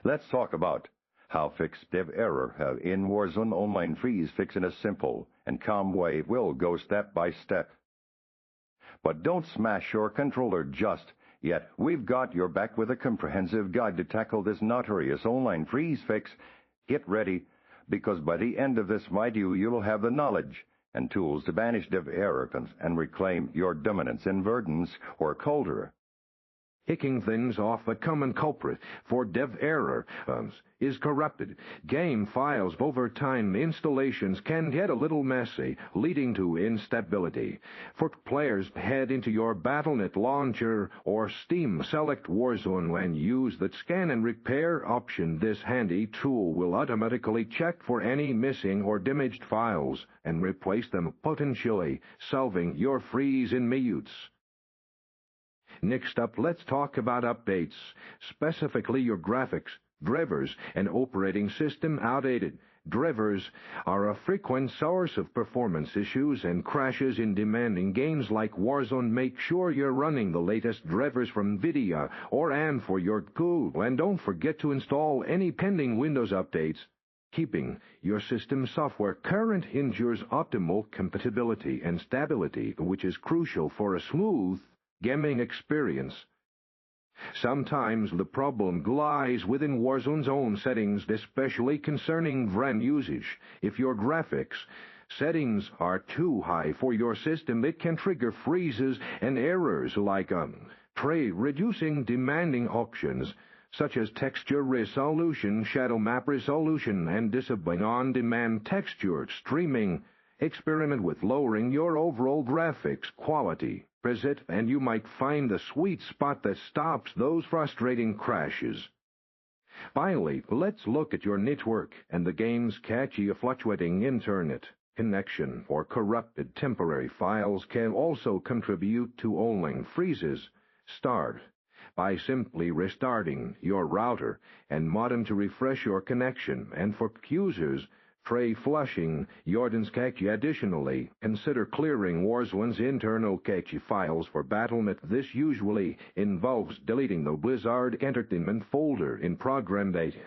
Let's talk about how fix dev error in Warzone online freeze fix in a simple and calm way. We'll go step by step. But don't smash your controller just yet. We've got your back with a comprehensive guide to tackle this notorious online freeze fix. Get ready, because by the end of this video you'll have the knowledge and tools to banish dev error and reclaim your dominance in verdance or colder. Kicking things off, a common culprit for dev error is corrupted game files. Over time, installations can get a little messy, leading to instability. For players, head into your Battle.net launcher or Steam, select Warzone and use the Scan and Repair option. This handy tool will automatically check for any missing or damaged files and replace them, potentially solving your freeze in minutes. Next up, let's talk about updates, specifically your graphics, drivers, and operating system outdated. Drivers are a frequent source of performance issues and crashes in demanding games like Warzone. Make sure you're running the latest drivers from NVIDIA or AM for your tool, and don't forget to install any pending Windows updates. Keeping your system software current ensures optimal compatibility and stability, which is crucial for a smooth gaming experience. Sometimes the problem lies within Warzone's own settings, especially concerning RAM usage. If your graphics settings are too high for your system, it can trigger freezes and errors like reducing demanding options such as texture resolution, shadow map resolution, and disabling on-demand texture streaming. Experiment with lowering your overall graphics quality, and you might find the sweet spot that stops those frustrating crashes. Finally, let's look at your network and the game's catchy fluctuating internet connection or corrupted temporary files can also contribute to online freezes. Start by simply restarting your router and modem to refresh your connection, and for users, try flushing your cache. Additionally, consider clearing Warzone's internal cache files for Battle.net. This usually involves deleting the Blizzard Entertainment folder in program data.